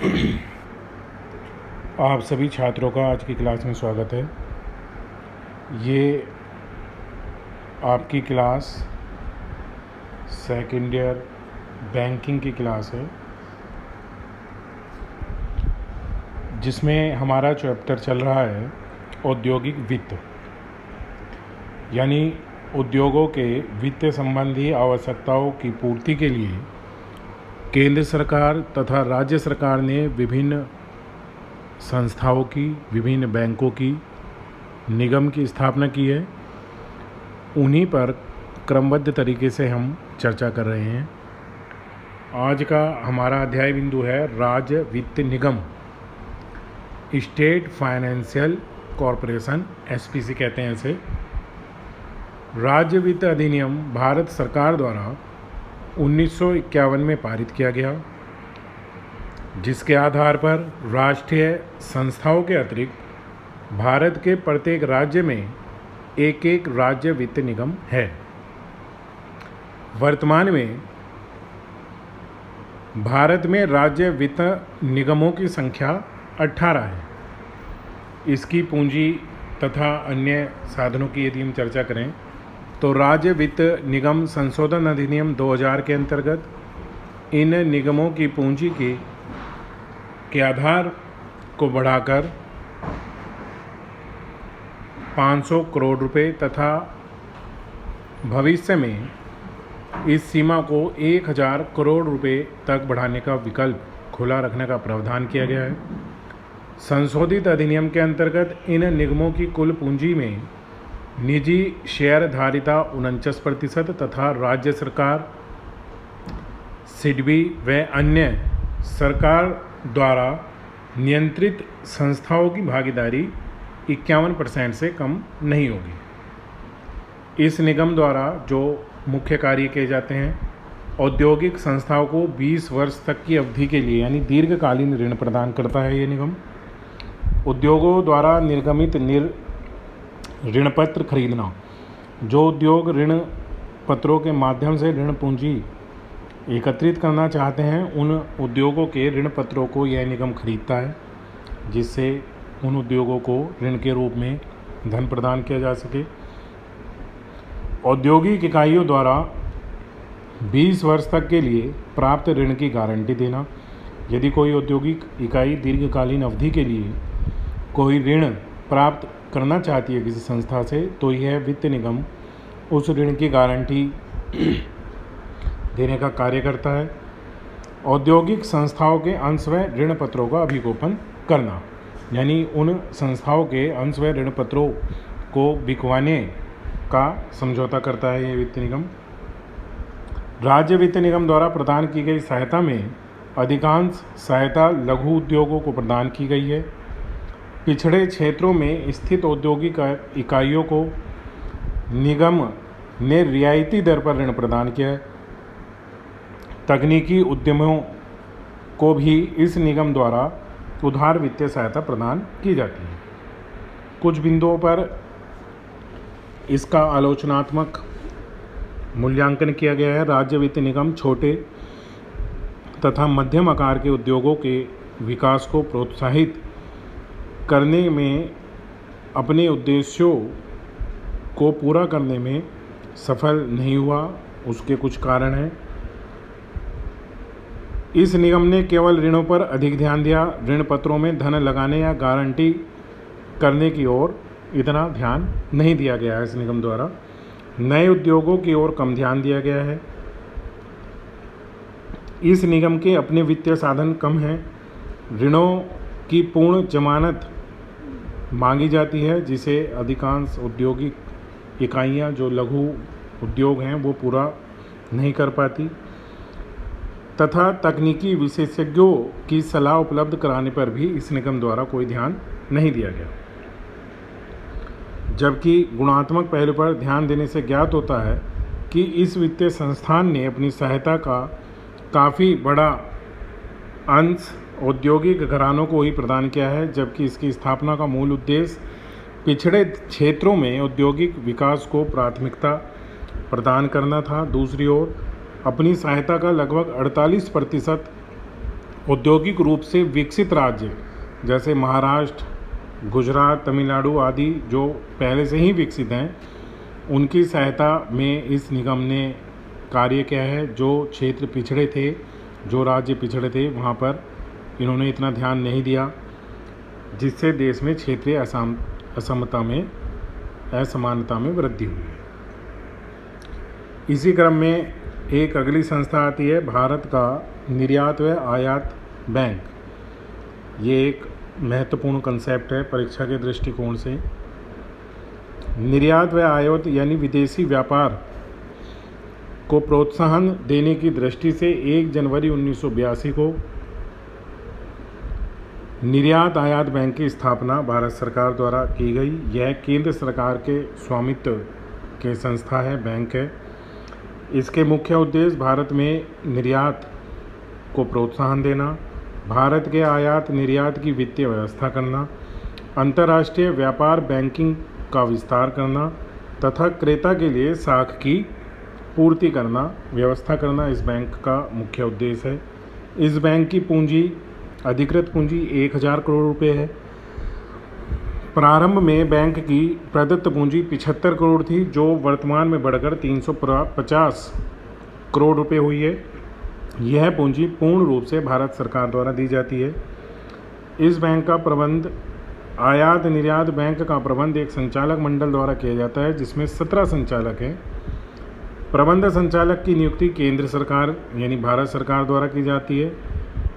आप सभी छात्रों का आज की क्लास में स्वागत है। ये आपकी क्लास सेकंड ईयर बैंकिंग की क्लास है, जिसमें हमारा चैप्टर चल रहा है औद्योगिक वित्त, यानी उद्योगों के वित्त संबंधी आवश्यकताओं की पूर्ति के लिए केंद्र सरकार तथा राज्य सरकार ने विभिन्न संस्थाओं की, विभिन्न बैंकों की, निगम की स्थापना की है। उन्हीं पर क्रमबद्ध तरीके से हम चर्चा कर रहे हैं। आज का हमारा अध्याय बिंदु है राज्य वित्त निगम, स्टेट फाइनेंशियल कॉरपोरेशन, एसपीसी कहते हैं इसे। राज्य वित्त अधिनियम भारत सरकार द्वारा 1951 में पारित किया गया, जिसके आधार पर राष्ट्रीय संस्थाओं के अतिरिक्त भारत के प्रत्येक राज्य में एक एक राज्य वित्त निगम है। वर्तमान में भारत में राज्य वित्त निगमों की संख्या 18 है। इसकी पूंजी तथा अन्य साधनों की यदि हम चर्चा करें तो राज्य वित्त निगम संशोधन अधिनियम 2000 के अंतर्गत इन निगमों की पूंजी के आधार को बढ़ाकर 500 करोड़ रुपए तथा भविष्य में इस सीमा को 1000 करोड़ रुपए तक बढ़ाने का विकल्प खुला रखने का प्रावधान किया गया है। संशोधित अधिनियम के अंतर्गत इन निगमों की कुल पूंजी में निजी शेयरधारिता 49% तथा राज्य सरकार, सिडबी व अन्य सरकार द्वारा नियंत्रित संस्थाओं की भागीदारी 51% से कम नहीं होगी। इस निगम द्वारा जो मुख्य कार्य किए जाते हैं, औद्योगिक संस्थाओं को 20 वर्ष तक की अवधि के लिए यानी दीर्घकालीन ऋण प्रदान करता है ये निगम। उद्योगों द्वारा निर्गमित ऋण पत्र खरीदना, जो उद्योग ऋण पत्रों के माध्यम से ऋण पूंजी एकत्रित करना चाहते हैं, उन उद्योगों के ऋण पत्रों को यह निगम खरीदता है, जिससे उन उद्योगों को ऋण के रूप में धन प्रदान किया जा सके। औद्योगिक इकाइयों द्वारा 20 वर्ष तक के लिए प्राप्त ऋण की गारंटी देना। यदि कोई औद्योगिक इकाई दीर्घकालीन अवधि के लिए कोई ऋण प्राप्त करना चाहती है किसी संस्था से, तो यह वित्त निगम उस ऋण की गारंटी देने का कार्य करता है। औद्योगिक संस्थाओं के अंश व ऋण पत्रों का अभिगोपन करना, यानी उन संस्थाओं के अंश व ऋण पत्रों को बिकवाने का समझौता करता है यह वित्त निगम। राज्य वित्त निगम द्वारा प्रदान की गई सहायता में अधिकांश सहायता लघु उद्योगों को प्रदान की गई है। पिछड़े क्षेत्रों में स्थित औद्योगिक इकाइयों को निगम ने रियायती दर पर ऋण प्रदान किया है। तकनीकी उद्यमों को भी इस निगम द्वारा उधार वित्तीय सहायता प्रदान की जाती है। कुछ बिंदुओं पर इसका आलोचनात्मक मूल्यांकन किया गया है। राज्य वित्त निगम छोटे तथा मध्यम आकार के उद्योगों के विकास को प्रोत्साहित करने में अपने उद्देश्यों को पूरा करने में सफल नहीं हुआ। उसके कुछ कारण हैं। इस निगम ने केवल ऋणों पर अधिक ध्यान दिया, ऋण पत्रों में धन लगाने या गारंटी करने की ओर इतना ध्यान नहीं दिया गया है। इस निगम द्वारा नए उद्योगों की ओर कम ध्यान दिया गया है। इस निगम के अपने वित्तीय साधन कम हैं। ऋणों की पूर्ण जमानत मांगी जाती है, जिसे अधिकांश औद्योगिक इकाइयां जो लघु उद्योग हैं वो पूरा नहीं कर पाती, तथा तकनीकी विशेषज्ञों की सलाह उपलब्ध कराने पर भी इस निगम द्वारा कोई ध्यान नहीं दिया गया। जबकि गुणात्मक पहलू पर ध्यान देने से ज्ञात होता है कि इस वित्तीय संस्थान ने अपनी सहायता का काफ़ी बड़ा अंश औद्योगिक घरानों को ही प्रदान किया है, जबकि इसकी स्थापना का मूल उद्देश्य पिछड़े क्षेत्रों में औद्योगिक विकास को प्राथमिकता प्रदान करना था। दूसरी ओर अपनी सहायता का लगभग 48% औद्योगिक रूप से विकसित राज्य जैसे महाराष्ट्र, गुजरात, तमिलनाडु आदि जो पहले से ही विकसित हैं, उनकी सहायता में इस निगम ने कार्य किया है। जो क्षेत्र पिछड़े थे, जो राज्य पिछड़े थे, वहाँ पर इन्होंने इतना ध्यान नहीं दिया, जिससे देश में क्षेत्रीय असमानता में वृद्धि हुई है। इसी क्रम में एक अगली संस्था आती है भारत का निर्यात व आयात बैंक। ये एक महत्वपूर्ण कंसेप्ट है परीक्षा के दृष्टिकोण से। निर्यात व आयात यानी विदेशी व्यापार को प्रोत्साहन देने की दृष्टि से 1 जनवरी 1982 को निर्यात आयात बैंक की स्थापना भारत सरकार द्वारा की गई। यह केंद्र सरकार के स्वामित्व के संस्था है, बैंक है। इसके मुख्य उद्देश्य भारत में निर्यात को प्रोत्साहन देना, भारत के आयात निर्यात की वित्तीय व्यवस्था करना, अंतर्राष्ट्रीय व्यापार बैंकिंग का विस्तार करना तथा क्रेता के लिए साख की पूर्ति करना, व्यवस्था करना इस बैंक का मुख्य उद्देश्य है। इस बैंक की पूंजी, अधिकृत पूंजी 1000 करोड़ रुपये है। प्रारंभ में बैंक की प्रदत्त पूंजी 75 करोड़ थी, जो वर्तमान में बढ़कर 350 करोड़ रुपये हुई है। यह पूंजी पूर्ण रूप से भारत सरकार द्वारा दी जाती है। इस बैंक का प्रबंध, आयात निर्यात बैंक का प्रबंध एक संचालक मंडल द्वारा किया जाता है, जिसमें 17 संचालक हैं। प्रबंध संचालक की नियुक्ति केंद्र सरकार यानी भारत सरकार द्वारा की जाती है।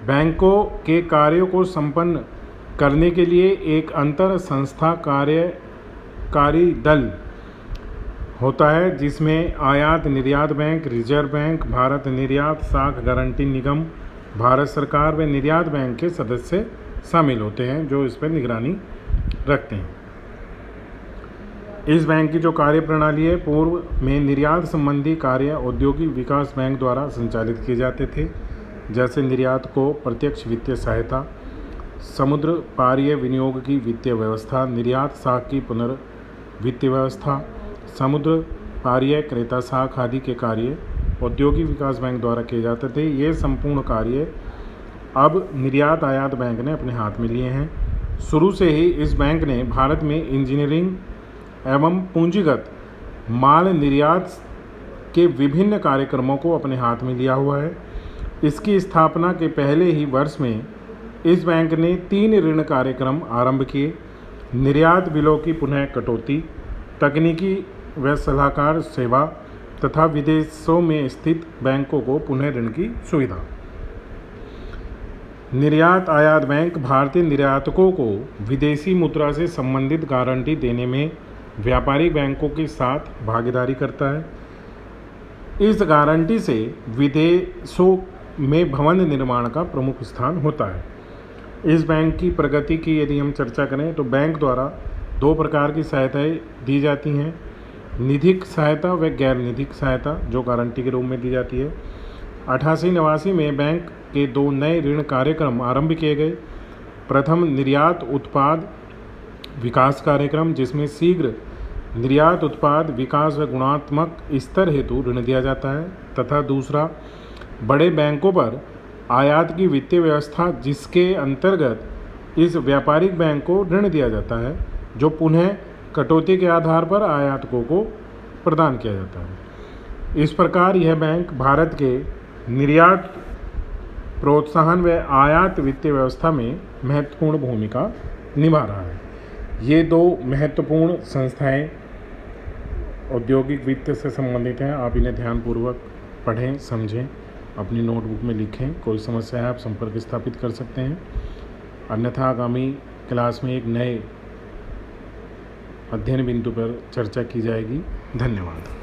बैंकों के कार्यों को संपन्न करने के लिए एक अंतर संस्था कार्यकारी दल होता है, जिसमें आयात निर्यात बैंक, रिजर्व बैंक, भारत निर्यात साख गारंटी निगम, भारत सरकार व निर्यात बैंक के सदस्य शामिल होते हैं, जो इस पर निगरानी रखते हैं। इस बैंक की जो कार्य प्रणाली है, पूर्व में निर्यात संबंधी कार्य औद्योगिक विकास बैंक द्वारा संचालित किए जाते थे, जैसे निर्यात को प्रत्यक्ष वित्तीय सहायता, समुद्र पारीय विनियोग की वित्तीय व्यवस्था, निर्यात साख की पुनर्वित्तीय व्यवस्था, समुद्र पारीय क्रेता साख आदि के कार्य औद्योगिक विकास बैंक द्वारा किए जाते थे। ये संपूर्ण कार्य अब निर्यात आयात बैंक ने अपने हाथ में लिए हैं। शुरू से ही इस बैंक ने भारत में इंजीनियरिंग एवं पूंजीगत माल निर्यात के विभिन्न कार्यक्रमों को अपने हाथ में लिया हुआ है। इसकी स्थापना के पहले ही वर्ष में इस बैंक ने 3 ऋण कार्यक्रम आरंभ किए: निर्यात बिलों की पुनः कटौती, तकनीकी व सलाहकार सेवा तथा विदेशों में स्थित बैंकों को पुनः ऋण की सुविधा। निर्यात आयात बैंक भारतीय निर्यातकों को विदेशी मुद्रा से संबंधित गारंटी देने में व्यापारिक बैंकों के साथ भागीदारी करता है। इस गारंटी से विदेशों में भवन निर्माण का प्रमुख स्थान होता है। इस बैंक की प्रगति की यदि हम चर्चा करें तो बैंक द्वारा 2 प्रकार की सहायताएं दी जाती हैं: निधिक सहायता व गैर निधिक सहायता, जो गारंटी के रूप में दी जाती है। 88-89 में बैंक के 2 नए ऋण कार्यक्रम आरंभ किए गए। प्रथम निर्यात उत्पाद विकास कार्यक्रम, जिसमें शीघ्र निर्यात उत्पाद विकास व गुणात्मक स्तर हेतु ऋण दिया जाता है, तथा दूसरा बड़े बैंकों पर आयात की वित्तीय व्यवस्था, जिसके अंतर्गत इस व्यापारिक बैंक को ऋण दिया जाता है, जो पुनः कटौती के आधार पर आयातकों को प्रदान किया जाता है। इस प्रकार यह बैंक भारत के निर्यात प्रोत्साहन व आयात वित्तीय व्यवस्था में महत्वपूर्ण भूमिका निभा रहा है। ये 2 महत्वपूर्ण संस्थाएं औद्योगिक वित्त से संबंधित हैं। आप इन्हें ध्यानपूर्वक पढ़ें, समझें, अपनी नोटबुक में लिखें। कोई समस्या है आप संपर्क स्थापित कर सकते हैं, अन्यथा आगामी क्लास में एक नए अध्ययन बिंदु पर चर्चा की जाएगी। धन्यवाद।